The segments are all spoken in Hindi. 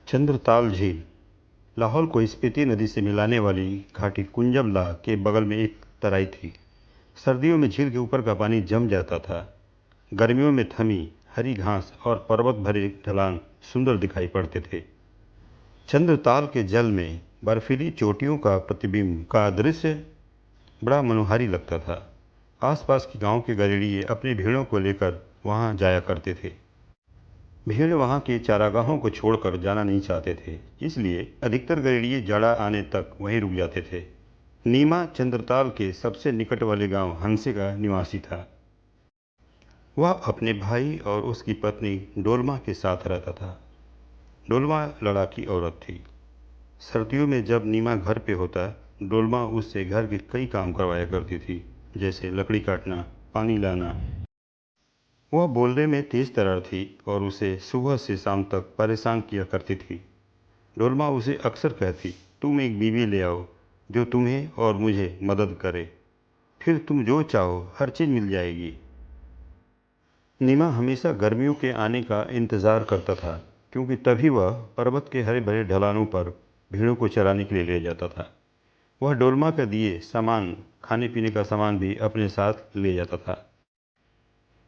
चंद्रताल झील लाहौल को स्पीति नदी से मिलाने वाली घाटी कुंजमला के बगल में एक तराई थी। सर्दियों में झील के ऊपर का पानी जम जाता था। गर्मियों में थमी हरी घास और पर्वत भरे ढलान सुंदर दिखाई पड़ते थे। चंद्रताल के जल में बर्फीली चोटियों का प्रतिबिंब का दृश्य बड़ा मनोहारी लगता था। आसपास के गांव के गधेड़िए अपनी भेड़ों को लेकर वहां जाया करते थे। भेड़ वहां के चारागाहों को छोड़कर जाना नहीं चाहते थे, इसलिए अधिकतर गधेड़िए जाड़ा आने तक वहीं रुक जाते थे। नीमा चंद्रताल के सबसे निकट वाले गांव हंसे का निवासी था। वह अपने भाई और उसकी पत्नी डोलमा के साथ रहता था। डोलमा लड़ाकी औरत थी। सर्दियों में जब नीमा घर पे होता, डोलमा उससे घर के कई काम करवाया करती थी, जैसे लकड़ी काटना, पानी लाना। वह बोलने में तेज तर्रार थी और उसे सुबह से शाम तक परेशान किया करती थी। डोलमा उसे अक्सर कहती, तुम एक बीवी ले आओ जो तुम्हें और मुझे मदद करे, फिर तुम जो चाहो हर चीज़ मिल जाएगी। नीमा हमेशा गर्मियों के आने का इंतज़ार करता था, क्योंकि तभी वह पर्वत के हरे भरे ढलानों पर भेड़ों को चराने के लिए ले जाता था। वह डोलमा का दिए सामान, खाने पीने का सामान भी अपने साथ ले जाता था।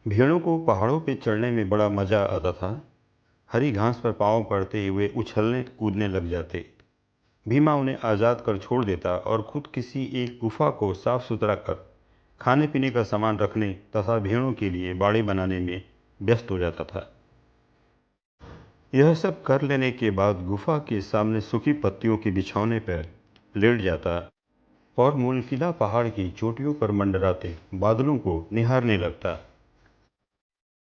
भेड़ों को पहाड़ों पर चढ़ने में बड़ा मज़ा आता था। हरी घास पर पाँव पड़ते ही वे उछलने कूदने लग जाते। भीमा उन्हें आज़ाद कर छोड़ देता और खुद किसी एक गुफा को साफ सुथरा कर खाने पीने का सामान रखने तथा भेड़ों के लिए बाड़े बनाने में व्यस्त हो जाता था। यह सब कर लेने के बाद गुफा के सामने सूखी पत्तियों के बिछौने पर लेट जाता और मुनफिदा पहाड़ की चोटियों पर मंडराते बादलों को निहारने लगता।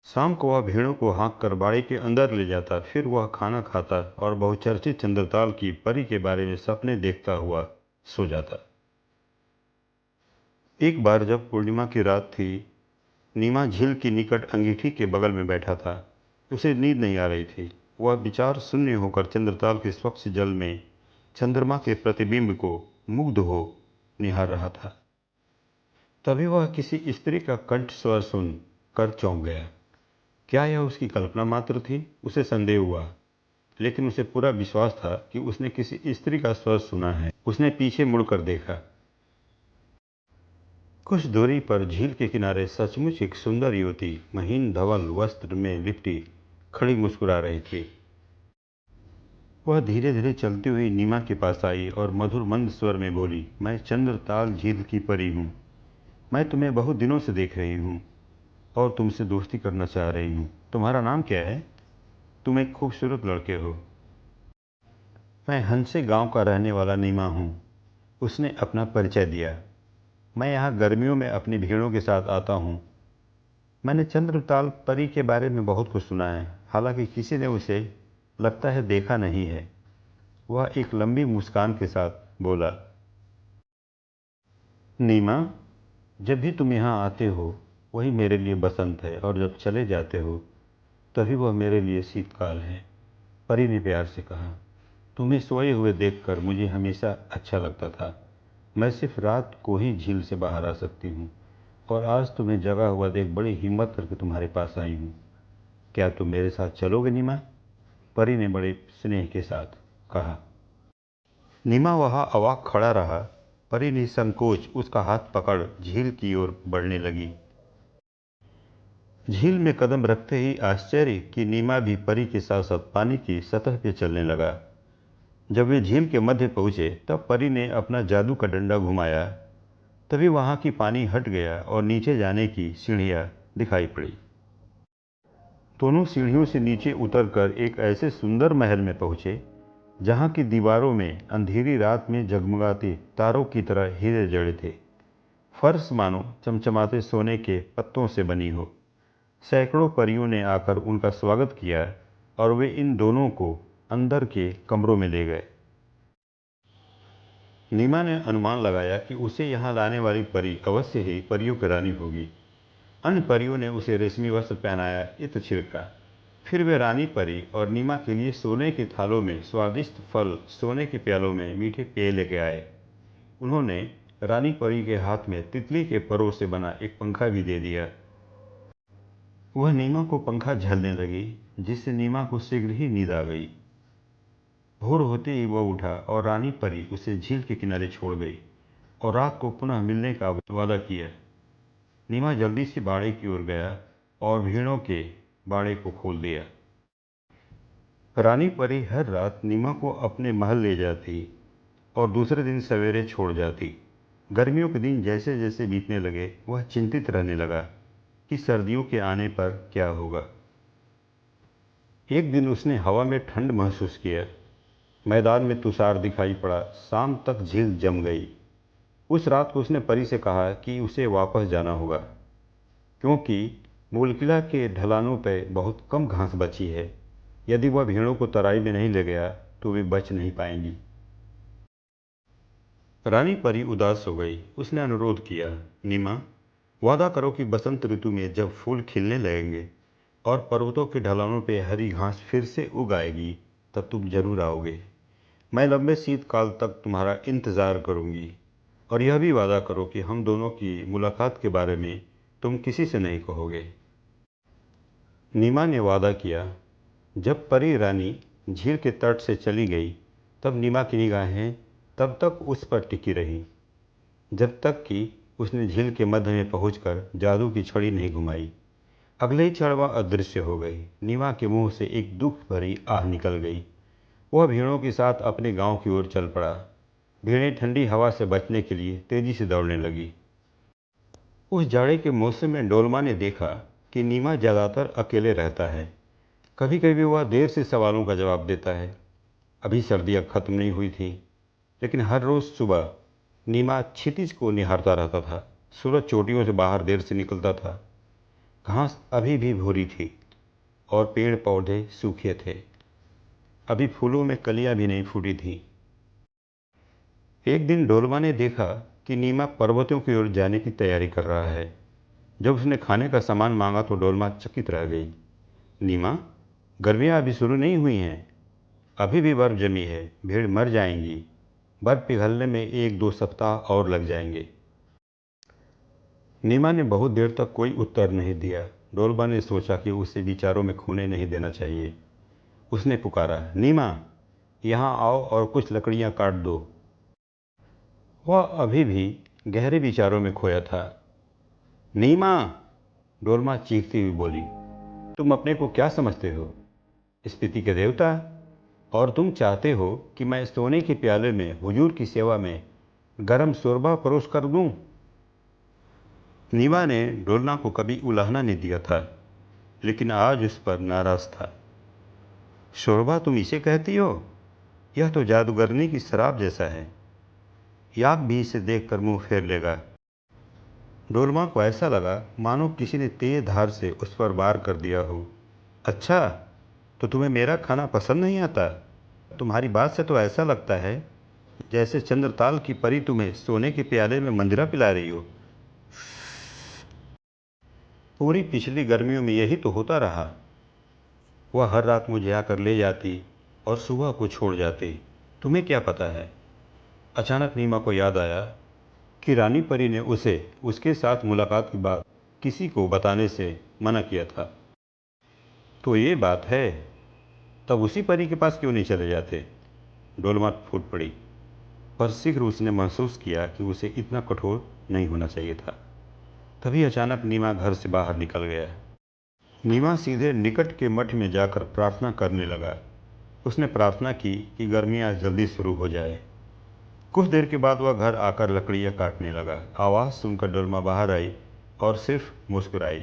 शाम को वह भेड़ों को हाँक कर बाड़े के अंदर ले जाता। फिर वह खाना खाता और बहुचर्चित चंद्रताल की परी के बारे में सपने देखता हुआ सो जाता। एक बार जब पूर्णिमा की रात थी, नीमा झील की निकट अंगीठी के बगल में बैठा था। उसे नींद नहीं आ रही थी। वह विचार शून्य होकर चंद्रताल के स्वच्छ जल में चंद्रमा के प्रतिबिंब को मुग्ध हो निहार रहा था। तभी वह किसी स्त्री का कंठ स्वर सुन कर चौंक गया। क्या यह उसकी कल्पना मात्र थी? उसे संदेह हुआ, लेकिन उसे पूरा विश्वास था कि उसने किसी स्त्री का स्वर सुना है। उसने पीछे मुड़कर देखा। कुछ दूरी पर झील के किनारे सचमुच एक सुंदर युवती महीन धवल वस्त्र में लिपटी खड़ी मुस्कुरा रही थी। वह धीरे धीरे चलती हुई नीमा के पास आई और मधुर मंद स्वर में बोली, मैं चंद्रताल झील की परी हूँ। मैं तुम्हें बहुत दिनों से देख रही हूँ और तुमसे दोस्ती करना चाह रही हूँ। तुम्हारा नाम क्या है? तुम एक खूबसूरत लड़के हो। मैं हंसे गांव का रहने वाला नीमा हूँ। उसने अपना परिचय दिया। मैं यहाँ गर्मियों में अपनी भेड़ों के साथ आता हूँ। मैंने चंद्रताल परी के बारे में बहुत कुछ सुना है, हालांकि किसी ने उसे लगता है देखा नहीं है। वह एक लंबी मुस्कान के साथ बोला। नीमा, जब भी तुम यहाँ आते हो वही मेरे लिए बसंत है, और जब चले जाते हो तभी वह मेरे लिए शीतकाल है। परी ने प्यार से कहा। तुम्हें सोए हुए देखकर मुझे हमेशा अच्छा लगता था। मैं सिर्फ रात को ही झील से बाहर आ सकती हूँ, और आज तुम्हें जगा हुआ देख बड़ी हिम्मत करके तुम्हारे पास आई हूँ। क्या तुम मेरे साथ चलोगे नीमा? परी ने बड़े स्नेह के साथ कहा। नीमा वहाँ अवाक खड़ा रहा। परी निसंकोच उसका हाथ पकड़ झील की ओर बढ़ने लगी। झील में कदम रखते ही आश्चर्य कि नीमा भी परी के साथ साथ पानी की सतह पर चलने लगा। जब वे झील के मध्य पहुंचे तब परी ने अपना जादू का डंडा घुमाया। तभी वहां की पानी हट गया और नीचे जाने की सीढ़ियां दिखाई पड़ी। दोनों सीढ़ियों से नीचे उतरकर एक ऐसे सुंदर महल में पहुंचे जहां की दीवारों में अंधेरी रात में जगमगाते तारों की तरह हीरे जड़े थे। फर्श मानो चमचमाते सोने के पत्तों से बनी हो। सैकड़ों परियों ने आकर उनका स्वागत किया और वे इन दोनों को अंदर के कमरों में ले गए। नीमा ने अनुमान लगाया कि उसे यहाँ लाने वाली परी अवश्य ही परियों की रानी होगी। अन्य परियों ने उसे रेशमी वस्त्र पहनाया, इत्र छिड़का। फिर वे रानी परी और नीमा के लिए सोने के थालों में स्वादिष्ट फल, सोने के प्यालों में मीठे पेय लेके आए। उन्होंने रानी परी के हाथ में तितली के परों से बना एक पंखा भी दे दिया। वह नीमा को पंखा झलने लगी, जिससे नीमा को शीघ्र ही नींद आ गई। भोर होते ही वह उठा और रानी परी उसे झील के किनारे छोड़ गई और रात को पुनः मिलने का वादा किया। नीमा जल्दी से बाड़े की ओर गया और भेड़ों के बाड़े को खोल दिया। रानी परी हर रात नीमा को अपने महल ले जाती और दूसरे दिन सवेरे छोड़ जाती। गर्मियों के दिन जैसे जैसे बीतने लगे वह चिंतित रहने लगा कि सर्दियों के आने पर क्या होगा। एक दिन उसने हवा में ठंड महसूस किया। मैदान में तुषार दिखाई पड़ा। शाम तक झील जम गई। उस रात को उसने परी से कहा कि उसे वापस जाना होगा, क्योंकि मूलकिला के ढलानों पर बहुत कम घास बची है। यदि वह भेड़ों को तराई में नहीं ले गया तो वे बच नहीं पाएंगी। रानी परी उदास हो गई। उसने अनुरोध किया, नीमा, वादा करो कि बसंत ऋतु में जब फूल खिलने लगेंगे और पर्वतों के ढलानों पे हरी घास फिर से उग आएगी तब तुम जरूर आओगे। मैं लंबे शीतकाल तक तुम्हारा इंतज़ार करूंगी। और यह भी वादा करो कि हम दोनों की मुलाकात के बारे में तुम किसी से नहीं कहोगे। नीमा ने वादा किया। जब परी रानी झील के तट से चली गई तब नीमा की निगाहें तब तक उस पर टिकी रहीं, जब तक कि उसने झील के मध्य में पहुंचकर जादू की छड़ी नहीं घुमाई। अगले ही क्षण वह अदृश्य हो गई। नीमा के मुंह से एक दुख भरी आह निकल गई। वह भेड़ों के साथ अपने गांव की ओर चल पड़ा। भेड़ें ठंडी हवा से बचने के लिए तेजी से दौड़ने लगी। उस जाड़े के मौसम में डोलमा ने देखा कि नीमा ज़्यादातर अकेले रहता है। कभी कभी वह देर से सवालों का जवाब देता है। अभी सर्दियाँ खत्म नहीं हुई थी, लेकिन हर रोज़ सुबह नीमा क्षितिज को निहारता रहता था। सूरज चोटियों से बाहर देर से निकलता था। घास अभी भी भूरी थी और पेड़ पौधे सूखे थे। अभी फूलों में कलियां भी नहीं फूटी थीं। एक दिन डोलमा ने देखा कि नीमा पर्वतों की ओर जाने की तैयारी कर रहा है। जब उसने खाने का सामान मांगा तो डोलमा चकित रह गई। नीमा, गर्मियाँ अभी शुरू नहीं हुई हैं। अभी भी बर्फ जमी है। भीड़ मर जाएंगी। बर्फ पिघलने में 1-2 सप्ताह और लग जाएंगे। नीमा ने बहुत देर तक कोई उत्तर नहीं दिया। डोलमा ने सोचा कि उसे विचारों में खोने नहीं देना चाहिए। उसने पुकारा, नीमा, यहाँ आओ और कुछ लकड़ियाँ काट दो। वह अभी भी गहरे विचारों में खोया था। नीमा, डोलमा चीखती हुई बोली, तुम अपने को क्या समझते हो, स्पीति के देवता? और तुम चाहते हो कि मैं सोने के प्याले में हुजूर की सेवा में गरम शोरबा परोस कर दूं? नीमा ने डोलना को कभी उलाहना नहीं दिया था, लेकिन आज उस पर नाराज था। शोरबा तुम इसे कहती हो? यह तो जादूगरनी की शराब जैसा है। याक भी इसे देखकर मुंह फेर लेगा। डोलमा को ऐसा लगा मानो किसी ने तेज धार से उस पर वार कर दिया हो। अच्छा, तो तुम्हें मेरा खाना पसंद नहीं आता? तुम्हारी बात से तो ऐसा लगता है जैसे चंद्रताल की परी तुम्हें सोने के प्याले में मंदिरा पिला रही हो। पूरी पिछली गर्मियों में यही तो होता रहा। वह हर रात मुझे आकर ले जाती और सुबह को छोड़ जाती। तुम्हें क्या पता है? अचानक नीमा को याद आया कि रानी परी ने उसे उसके साथ मुलाकात की बात किसी को बताने से मना किया था। तो ये बात है, तब उसी परी के पास क्यों नहीं चले जाते? डोलमा फूट पड़ी, पर शीघ्र उसने महसूस किया कि उसे इतना कठोर नहीं होना चाहिए था। तभी अचानक नीमा घर से बाहर निकल गया। नीमा सीधे निकट के मठ में जाकर प्रार्थना करने लगा। उसने प्रार्थना की कि गर्मियाँ जल्दी शुरू हो जाए। कुछ देर के बाद वह घर आकर लकड़ियाँ काटने लगा। आवाज़ सुनकर डोलमा बाहर आई और सिर्फ मुस्कुराई।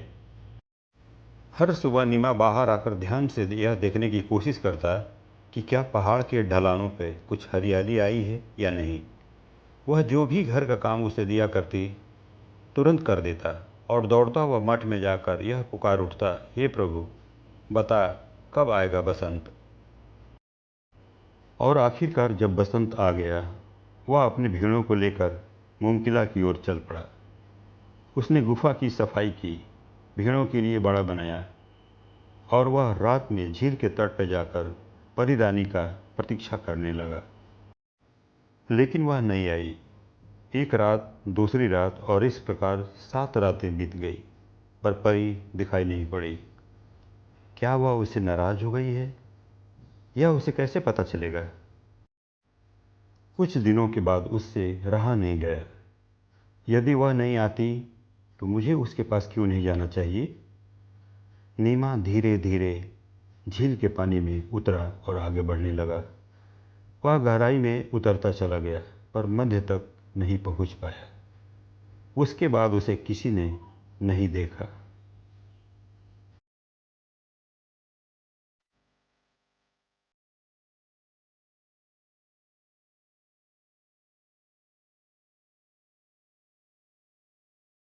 हर सुबह नीमा बाहर आकर ध्यान से यह देखने की कोशिश करता कि क्या पहाड़ के ढलानों पर कुछ हरियाली आई है या नहीं। वह जो भी घर का काम उसे दिया करती तुरंत कर देता और दौड़ता हुआ मठ में जाकर यह पुकार उठता, हे प्रभु, बता कब आएगा बसंत। और आखिरकार जब बसंत आ गया, वह अपने भेड़ों को लेकर मोमकिला की ओर चल पड़ा। उसने गुफा की सफाई की, भेड़ों के लिए बड़ा बनाया और वह रात में झील के तट पर जाकर परी रानी का प्रतीक्षा करने लगा। लेकिन वह नहीं आई। एक रात, दूसरी रात और इस प्रकार 7 रातें बीत गई, पर परी दिखाई नहीं पड़ी। क्या वह उससे नाराज हो गई है? यह उसे कैसे पता चलेगा? कुछ दिनों के बाद उससे रहा नहीं गया। यदि वह नहीं आती तो मुझे उसके पास क्यों नहीं जाना चाहिए? नीमा धीरे धीरे झील के पानी में उतरा और आगे बढ़ने लगा। वह गहराई में उतरता चला गया पर मध्य तक नहीं पहुंच पाया। उसके बाद उसे किसी ने नहीं देखा।